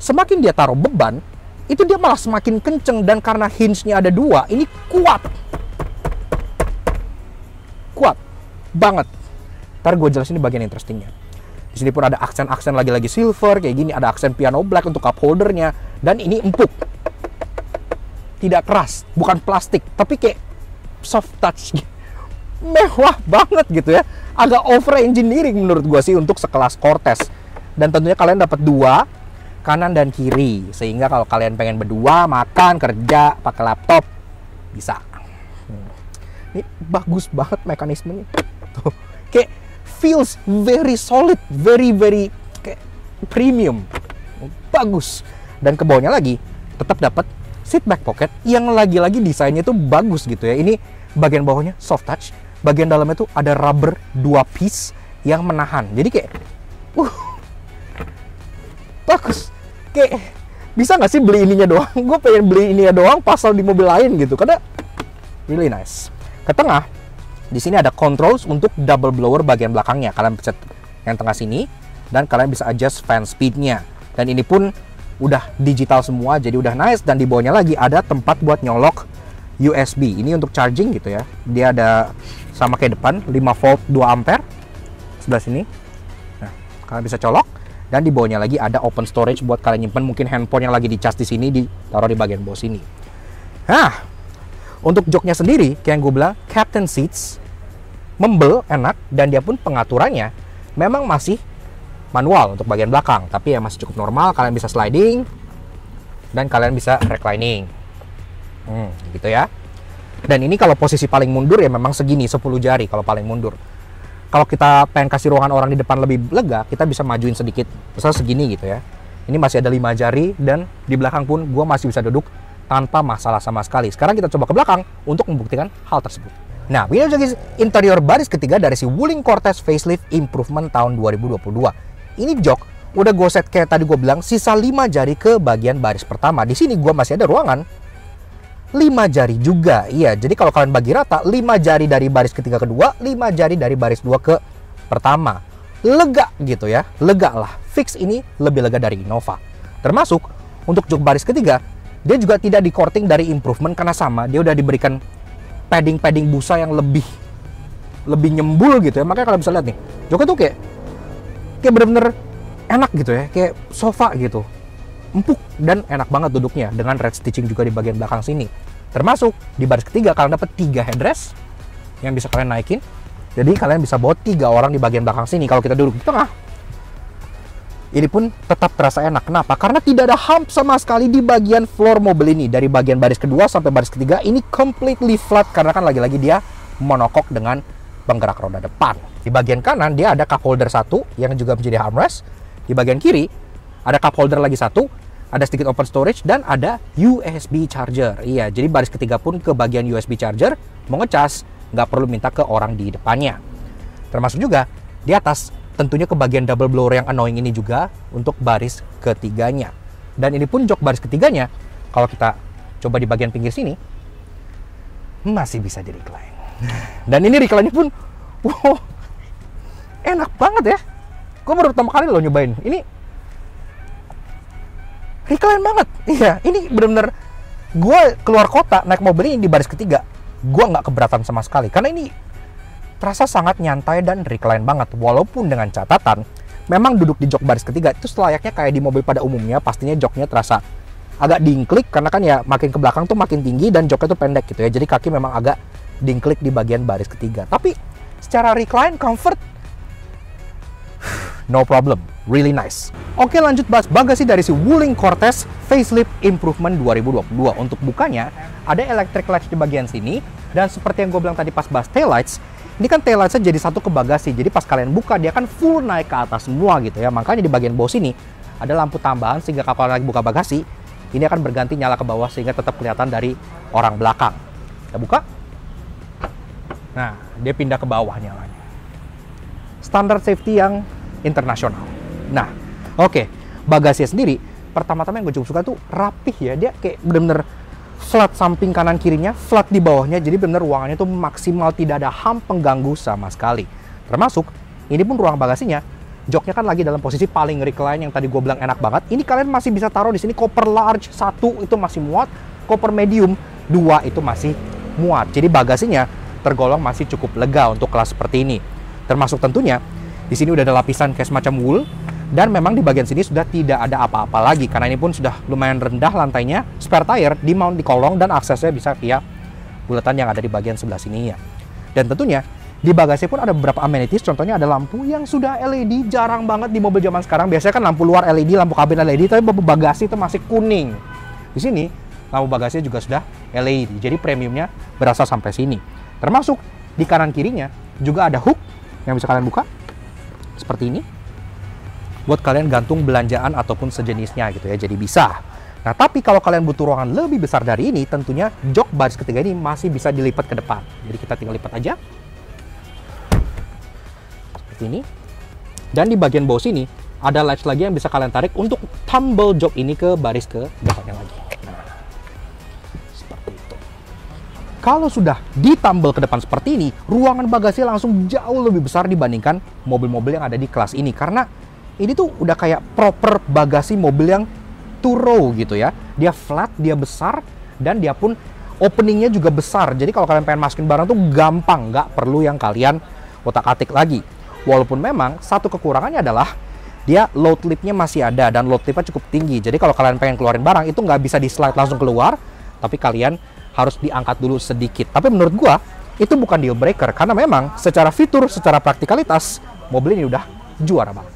semakin dia taruh beban, itu dia malah semakin kenceng, dan karena hinge-nya ada dua, ini kuat banget. Ntar gue jelasin di bagian interestingnya. Di sini pun ada aksen-aksen lagi-lagi silver kayak gini, ada aksen piano black untuk cup holdernya, dan ini empuk, tidak keras, bukan plastik, tapi kayak soft touch, mewah banget gitu ya. Agak over engineering menurut gua sih untuk sekelas Cortez. Dan tentunya kalian dapat dua, kanan dan kiri, sehingga kalau kalian pengen berdua makan, kerja, pakai laptop bisa. Ini bagus banget mekanismenya tuh, kayak feels very solid, very kayak premium, bagus. Dan ke bawahnya lagi tetap dapat seat back pocket yang lagi-lagi desainnya tuh bagus gitu ya. Ini bagian bawahnya soft touch, bagian dalamnya tuh ada rubber 2 piece yang menahan. Jadi kayak bagus. Kayak bisa nggak sih beli ininya doang? Gue pengen beli ininya doang, pasal di mobil lain gitu, karena really nice. Ke tengah di sini ada controls untuk double blower bagian belakangnya. Kalian pencet yang tengah sini dan kalian bisa adjust fan speednya. Dan ini pun udah digital semua, jadi udah nice. Dan di bawahnya lagi ada tempat buat nyolok USB. Ini untuk charging gitu ya. Dia ada sama kayak depan, 5 volt 2 ampere sebelah sini. Nah, kalian bisa colok. Dan di bawahnya lagi ada open storage buat kalian nyimpen mungkin handphone yang lagi dicas di sini, ditaruh di bagian bawah sini. Nah, untuk joknya sendiri, kayak yang gue bilang, captain seats, membel, enak, dan dia pun pengaturannya memang masih manual untuk bagian belakang, tapi ya masih cukup normal. Kalian bisa sliding, dan kalian bisa reclining, gitu ya. Dan ini kalau posisi paling mundur ya memang segini, 10 jari kalau paling mundur. Kalau kita pengen kasih ruangan orang di depan lebih lega, kita bisa majuin sedikit, misalnya segini gitu ya. Ini masih ada 5 jari, dan di belakang pun gue masih bisa duduk tanpa masalah sama sekali. Sekarang kita coba ke belakang untuk membuktikan hal tersebut. Nah, ini adalah interior baris ketiga dari si Wuling Cortez Facelift Improvement tahun 2022. Ini jok udah gue set kayak tadi gue bilang, sisa 5 jari ke bagian baris pertama. Di sini gue masih ada ruangan 5 jari juga. Iya, jadi kalau kalian bagi rata, 5 jari dari baris ketiga kedua, 5 jari dari baris 2 ke pertama. Lega gitu ya, lega lah. Fix ini lebih lega dari Innova. Termasuk untuk jok baris ketiga, dia juga tidak di coating dari Improvement karena sama, dia udah diberikan padding busa yang lebih nyembul gitu ya. Makanya kalian bisa lihat nih, joknya tuh kayak bener-bener enak gitu ya, kayak sofa gitu, empuk dan enak banget duduknya, dengan red stitching juga di bagian belakang sini. Termasuk di baris ketiga kalian dapat 3 headrest yang bisa kalian naikin, jadi kalian bisa bawa 3 orang di bagian belakang sini. Kalau kita duduk di tengah, ini pun tetap terasa enak. Kenapa? Karena tidak ada hump sama sekali di bagian floor mobil ini. Dari bagian baris kedua sampai baris ketiga ini completely flat, karena kan lagi-lagi dia monokok dengan penggerak roda depan. Di bagian kanan dia ada cup holder 1 yang juga menjadi armrest. Di bagian kiri ada cup holder lagi satu, ada sedikit open storage, dan ada USB charger. Iya, jadi baris ketiga pun ke bagian USB charger, mau ngecas nggak perlu minta ke orang di depannya. Termasuk juga di atas tentunya ke bagian double blower yang annoying ini juga untuk baris ketiganya. Dan ini pun jok baris ketiganya, kalau kita coba di bagian pinggir sini, masih bisa di recline. Dan ini recline-nya pun, wow, enak banget ya. Gue baru pertama kali loh nyobain. Ini recline banget. Iya, ini bener-bener gue keluar kota naik mobil ini di baris ketiga, gue nggak keberatan sama sekali. Karena ini terasa sangat nyantai dan recline banget. Walaupun dengan catatan, memang duduk di jok baris ketiga itu selayaknya kayak di mobil pada umumnya, pastinya joknya terasa agak dingklik karena kan ya makin ke belakang tuh makin tinggi dan joknya tuh pendek gitu ya. Jadi kaki memang agak dingklik di bagian baris ketiga. Tapi secara recline, comfort, no problem, really nice. Oke, lanjut bahas bagasi dari si Wuling Cortez Facelift Improvement 2022. Untuk bukanya, ada electric latch di bagian sini. Dan seperti yang gue bilang tadi pas bahas taillights, ini kan taillightsnya jadi satu ke bagasi. Jadi pas kalian buka, dia kan full naik ke atas semua gitu ya. Makanya di bagian bawah sini ada lampu tambahan sehingga kalau lagi buka bagasi, ini akan berganti nyala ke bawah sehingga tetap kelihatan dari orang belakang. Kita buka. Nah, dia pindah ke bawah nyalanya. Standar safety yang internasional. Nah, oke, bagasinya sendiri, pertama-tama yang gue cukup suka tuh rapih ya. Dia kayak bener-bener flat samping kanan kirinya, flat di bawahnya. Jadi bener ruangannya tuh maksimal, tidak ada ham pengganggu sama sekali. Termasuk, ini pun ruang bagasinya, joknya kan lagi dalam posisi paling recline yang tadi gue bilang enak banget. Ini kalian masih bisa taruh di sini koper large 1 itu masih muat, koper medium 2 itu masih muat. Jadi bagasinya tergolong masih cukup lega untuk kelas seperti ini. Termasuk tentunya di sini udah ada lapisan kayak semacam wool, dan memang di bagian sini sudah tidak ada apa-apa lagi karena ini pun sudah lumayan rendah lantainya. Spare tire di mount di kolong dan aksesnya bisa via bulatan yang ada di bagian sebelah sini ya. Dan tentunya di bagasi pun ada beberapa amenities, contohnya ada lampu yang sudah LED, jarang banget di mobil zaman sekarang. Biasanya kan lampu luar LED, lampu kabin LED, tapi bagasi itu masih kuning. Di sini lampu bagasinya juga sudah LED, jadi premiumnya berasa sampai sini. Termasuk di kanan kirinya juga ada hook yang bisa kalian buka seperti ini buat kalian gantung belanjaan ataupun sejenisnya gitu ya, jadi bisa. Nah, tapi kalau kalian butuh ruangan lebih besar dari ini, tentunya jok baris ketiga ini masih bisa dilipat ke depan. Jadi kita tinggal lipat aja seperti ini. Dan di bagian bawah sini ada latch lagi yang bisa kalian tarik untuk tumble jok ini ke baris ke depannya lagi. Nah, seperti itu. Kalau sudah ditambal ke depan seperti ini, ruangan bagasi langsung jauh lebih besar dibandingkan mobil-mobil yang ada di kelas ini. Karena ini tuh udah kayak proper bagasi mobil yang two row gitu ya. Dia flat, dia besar, dan dia pun openingnya juga besar. Jadi kalau kalian pengen masukin barang tuh gampang, nggak perlu yang kalian otak-atik lagi. Walaupun memang satu kekurangannya adalah dia load lipnya masih ada, dan load lipnya cukup tinggi. Jadi kalau kalian pengen keluarin barang itu nggak bisa di slide langsung keluar, tapi kalian harus diangkat dulu sedikit. Tapi menurut gua itu bukan deal breaker, karena memang secara fitur, secara praktikalitas mobil ini udah juara banget.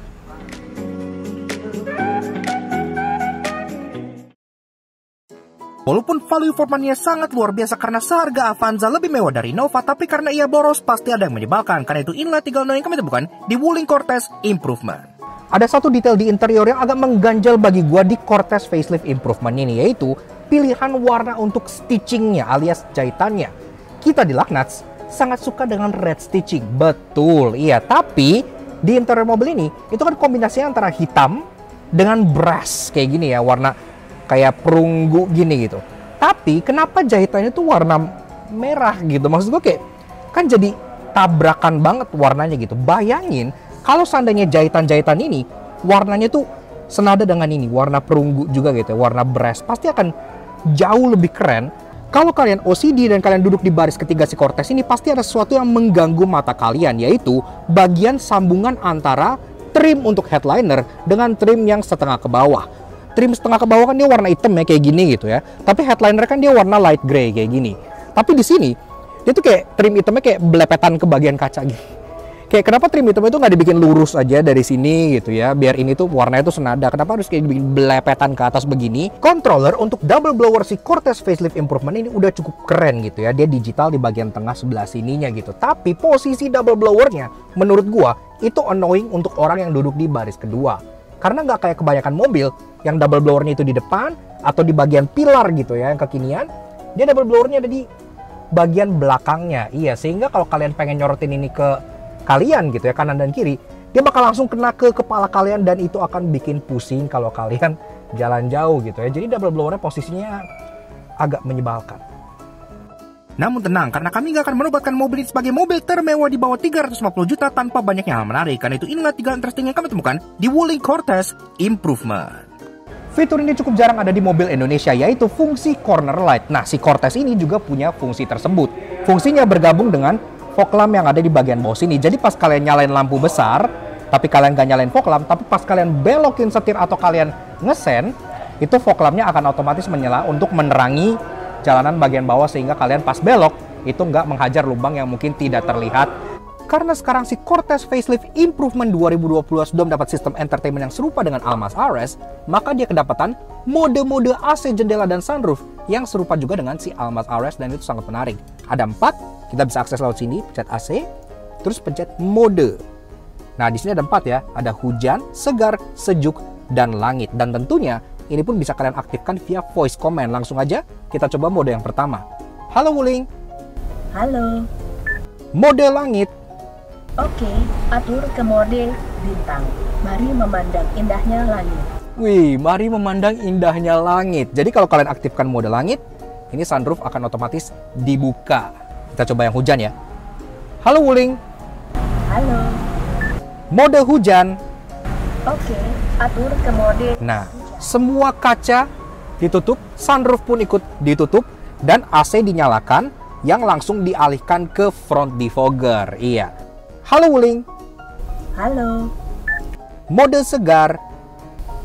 Walaupun value for money-nya sangat luar biasa karena seharga Avanza lebih mewah dari Nova, tapi karena ia boros pasti ada yang menyebalkan. Karena itu inilah 3 yang kami temukan di Wuling Cortez Improvement. Ada satu detail di interior yang agak mengganjal bagi gua di Cortez Facelift Improvement ini, yaitu pilihan warna untuk stitchingnya alias jahitannya. Kita di Lucknuts sangat suka dengan red stitching, betul, iya. Tapi di interior mobil ini itu kan kombinasinya antara hitam dengan brass kayak gini ya, warna kayak perunggu gini gitu. Tapi kenapa jahitannya tuh warna merah gitu? Maksud gue kayak kan jadi tabrakan banget warnanya gitu. Bayangin kalau seandainya jahitan-jahitan ini warnanya tuh senada dengan ini, warna perunggu juga gitu, warna brass, pasti akan jauh lebih keren. Kalau kalian OCD dan kalian duduk di baris ketiga si Cortez ini, pasti ada sesuatu yang mengganggu mata kalian, yaitu bagian sambungan antara trim untuk headliner dengan trim yang setengah ke bawah. Trim setengah ke bawah kan dia warna hitam ya, kayak gini gitu ya. Tapi headliner kan dia warna light gray kayak gini. Tapi di sini dia tuh kayak trim hitamnya kayak belepetan ke bagian kaca gitu. Kayak kenapa trim hitam itu nggak dibikin lurus aja dari sini gitu ya, biar ini tuh warnanya tuh senada. Kenapa harus kayak dibikin belepetan ke atas begini? Controller untuk double blower si Cortez Facelift Improvement ini udah cukup keren gitu ya. Dia digital di bagian tengah sebelah sininya gitu. Tapi posisi double blowernya menurut gua itu annoying untuk orang yang duduk di baris kedua. Karena nggak kayak kebanyakan mobil yang double blowernya itu di depan atau di bagian pilar gitu ya, yang kekinian. Dia double blowernya ada di bagian belakangnya. Iya, sehingga kalau kalian pengen nyorotin ini ke kalian gitu ya, kanan dan kiri, dia bakal langsung kena ke kepala kalian dan itu akan bikin pusing kalau kalian jalan jauh gitu ya. Jadi double blowernya posisinya agak menyebalkan. Namun tenang, karena kami nggak akan menobatkan mobil ini sebagai mobil termewah di bawah 350 juta tanpa banyaknya hal menarik. Karena itu inilah 3 interesting yang kami temukan di Wuling Cortez Improvement. Fitur ini cukup jarang ada di mobil Indonesia, yaitu fungsi corner light. Nah, si Cortez ini juga punya fungsi tersebut. Fungsinya bergabung dengan fog lamp yang ada di bagian bawah sini. Jadi pas kalian nyalain lampu besar, tapi kalian nggak nyalain fog lamp, tapi pas kalian belokin setir atau kalian ngesen, itu fog lampnya akan otomatis menyala untuk menerangi jalanan bagian bawah sehingga kalian pas belok itu nggak menghajar lubang yang mungkin tidak terlihat. Karena sekarang si Cortez Facelift Improvement 2020 sudah mendapat sistem entertainment yang serupa dengan Almas RS, maka dia kedapatan mode-mode AC jendela dan sunroof yang serupa juga dengan si Almas RS dan itu sangat menarik. Ada 4, kita bisa akses lewat sini, pencet AC, terus pencet mode. Nah, di sini ada 4 ya, ada hujan, segar, sejuk, dan langit. Dan tentunya ini pun bisa kalian aktifkan via voice command. Langsung aja kita coba mode yang pertama. Halo Wuling. Halo. Mode langit. Oke, atur ke mode bintang. Mari memandang indahnya langit. Wih, mari memandang indahnya langit. Jadi kalau kalian aktifkan mode langit, ini sunroof akan otomatis dibuka. Kita coba yang hujan ya. Halo Wuling. Halo. Mode hujan. Oke, atur ke mode. Nah, semua kaca ditutup, sunroof pun ikut ditutup, dan AC dinyalakan yang langsung dialihkan ke front defogger. Iya. Halo Wuling. Halo. Mode segar.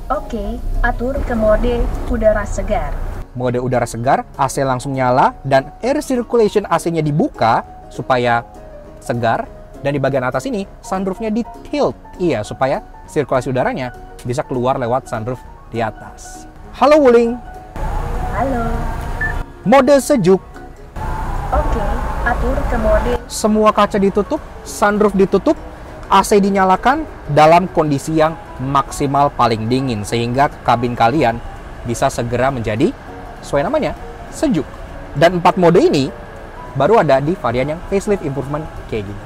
Oke, atur ke mode udara segar. Mode udara segar, AC langsung nyala, dan air circulation AC-nya dibuka supaya segar. Dan di bagian atas ini, sunroofnya di tilt. Iya, supaya sirkulasi udaranya bisa keluar lewat sunroof di atas. Halo Wuling. Halo. Mode sejuk. Oke, atur ke mode. Semua kaca ditutup, sunroof ditutup, AC dinyalakan dalam kondisi yang maksimal paling dingin sehingga kabin kalian bisa segera menjadi sesuai namanya, sejuk. Dan 4 mode ini baru ada di varian yang facelift improvement kayak gini.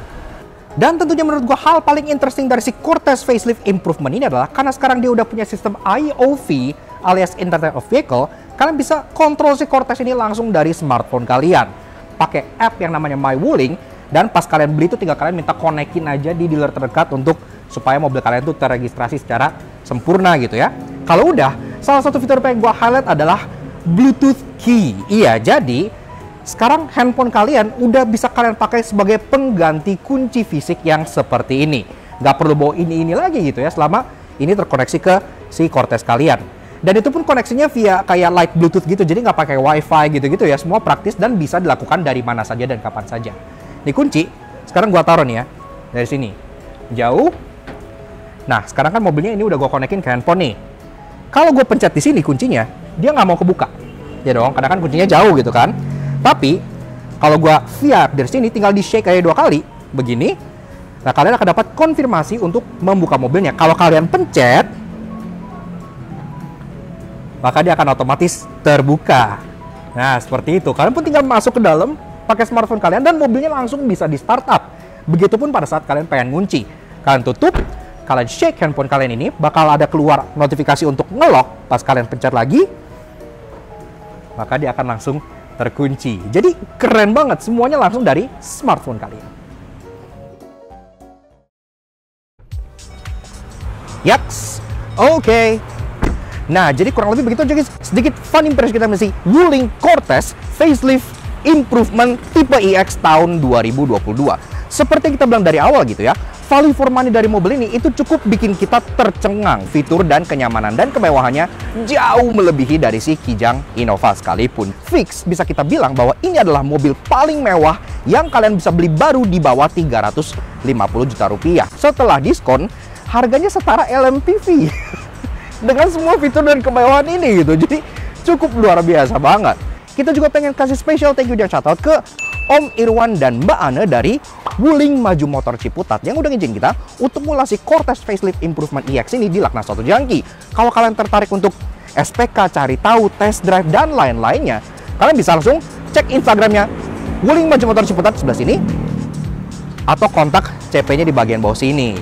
Dan tentunya menurut gua hal paling interesting dari si Cortez Facelift Improvement ini adalah karena sekarang dia udah punya sistem IOV alias Internet of Vehicle, kalian bisa kontrol si Cortez ini langsung dari smartphone kalian. Pakai app yang namanya My Wuling, dan pas kalian beli itu tinggal kalian minta konekin aja di dealer terdekat untuk supaya mobil kalian itu terregistrasi secara sempurna gitu ya. Kalau udah, salah satu fitur yang gua highlight adalah Bluetooth Key. Iya, jadi sekarang handphone kalian udah bisa kalian pakai sebagai pengganti kunci fisik yang seperti ini. Nggak perlu bawa ini lagi gitu ya, selama ini terkoneksi ke si Cortez kalian. Dan itu pun koneksinya via kayak light Bluetooth gitu, jadi nggak pakai WiFi gitu-gitu ya. Semua praktis dan bisa dilakukan dari mana saja dan kapan saja. Ini kunci, sekarang gua taruh nih ya, dari sini. Jauh. Nah, sekarang kan mobilnya ini udah gua konekin ke handphone nih. Kalau gue pencet di sini kuncinya, dia nggak mau kebuka. Ya dong, karena kan kuncinya jauh gitu kan. Tapi kalau gua via dari sini tinggal di shake kayak 2 kali begini, nah kalian akan dapat konfirmasi untuk membuka mobilnya. Kalau kalian pencet, maka dia akan otomatis terbuka. Nah, seperti itu. Kalian pun tinggal masuk ke dalam pakai smartphone kalian dan mobilnya langsung bisa di startup. Begitupun pada saat kalian pengen ngunci. Kalian tutup, kalian shake handphone kalian ini, bakal ada keluar notifikasi untuk ngelock. Pas kalian pencet lagi, maka dia akan langsung terkunci. Jadi keren banget, semuanya langsung dari smartphone kalian. Yaks, oke. Nah, jadi kurang lebih begitu aja guys. Sedikit fun impression kita masih Wuling Cortez Facelift Improvement tipe EX tahun 2022. Seperti yang kita bilang dari awal gitu ya, value for money dari mobil ini itu cukup bikin kita tercengang. Fitur dan kenyamanan dan kemewahannya jauh melebihi dari si Kijang Innova sekalipun. Fix bisa kita bilang bahwa ini adalah mobil paling mewah yang kalian bisa beli baru di bawah 350 juta rupiah. Setelah diskon, harganya setara LMPV. Dengan semua fitur dan kemewahan ini gitu. Jadi cukup luar biasa banget. Kita juga pengen kasih special thank you dan shout out ke Om Irwan dan Mbak Ane dari Wuling Maju Motor Ciputat yang udah ngizin kita untuk ngulasi Cortez Facelift Improvement EX ini di Laknas Auto Junkie. Kalau kalian tertarik untuk SPK, cari tahu, test drive, dan lain-lainnya, kalian bisa langsung cek Instagramnya Wuling Maju Motor Ciputat sebelah sini, atau kontak CP-nya di bagian bawah sini.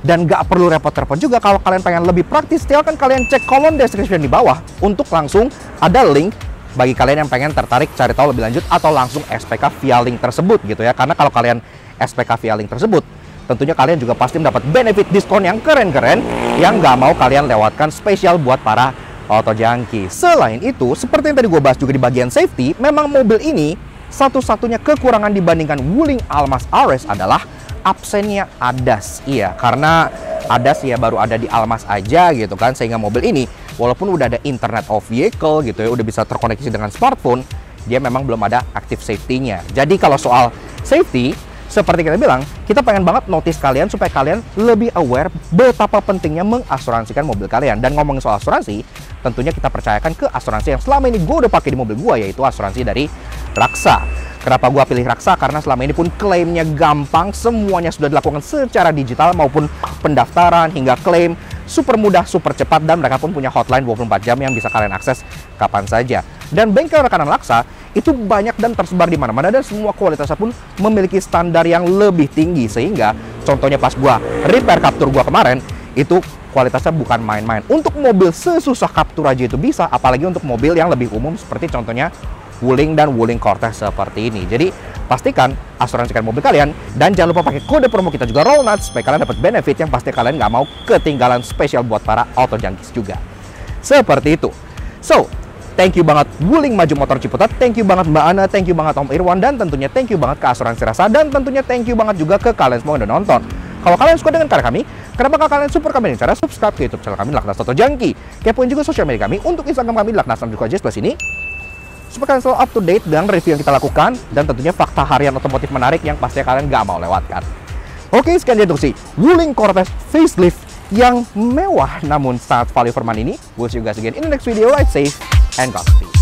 Dan gak perlu repot-repot juga kalau kalian pengen lebih praktis, silahkan kalian cek kolom description di bawah untuk langsung ada link bagi kalian yang pengen tertarik cari tahu lebih lanjut atau langsung SPK via link tersebut gitu ya. Karena kalau kalian SPK via link tersebut, tentunya kalian juga pasti mendapat benefit diskon yang keren-keren yang gak mau kalian lewatkan, spesial buat para auto junkie. Selain itu, seperti yang tadi gue bahas juga di bagian safety, memang mobil ini satu-satunya kekurangan dibandingkan Wuling Almas RS adalah absennya ADAS. Iya, karena ADAS ya baru ada di Almas aja gitu kan, sehingga mobil ini walaupun udah ada Internet of Vehicle gitu ya, udah bisa terkoneksi dengan smartphone, dia memang belum ada active safety-nya. Jadi kalau soal safety, seperti kita bilang, kita pengen banget notice kalian supaya kalian lebih aware betapa pentingnya mengasuransikan mobil kalian. Dan ngomongin soal asuransi, tentunya kita percayakan ke asuransi yang selama ini gue udah pakai di mobil gue, yaitu asuransi dari Raksa. Kenapa gue pilih Raksa? Karena selama ini pun klaimnya gampang, semuanya sudah dilakukan secara digital, maupun pendaftaran hingga klaim super mudah, super cepat, dan mereka pun punya hotline 24 jam yang bisa kalian akses kapan saja. Dan bengkel rekanan Raksa itu banyak dan tersebar di mana-mana, dan semua kualitasnya pun memiliki standar yang lebih tinggi, sehingga contohnya pas gue repair Captur gue kemarin, itu kualitasnya bukan main-main. Untuk mobil sesusah Captur aja itu bisa, apalagi untuk mobil yang lebih umum seperti contohnya Wuling dan Wuling Cortez seperti ini. Jadi pastikan asuransikan mobil kalian, dan jangan lupa pakai kode promo kita juga Rollnuts supaya kalian dapat benefit yang pasti kalian nggak mau ketinggalan, spesial buat para auto junkies juga. Seperti itu. So, thank you banget Wuling Maju Motor Ciputat, thank you banget Mbak Ana, thank you banget Om Irwan, dan tentunya thank you banget ke Asuransi Rasa, dan tentunya thank you banget juga ke kalian semua yang udah nonton. Kalau kalian suka dengan karya kami, kenapa kalian support kami dengan cara subscribe ke YouTube channel kami Laknas Auto Junkie. Kepoin juga sosial media kami, untuk Instagram kami Laknas juga aja sebelah sini, supaya kalian selalu up to date dengan review yang kita lakukan, dan tentunya fakta harian otomotif menarik yang pastinya kalian gak mau lewatkan. Oke, sekian dia untuk si Wuling Cortez Facelift yang mewah namun sangat value for money ini. We'll see you guys again in the next video. Ride safe and Godspeed.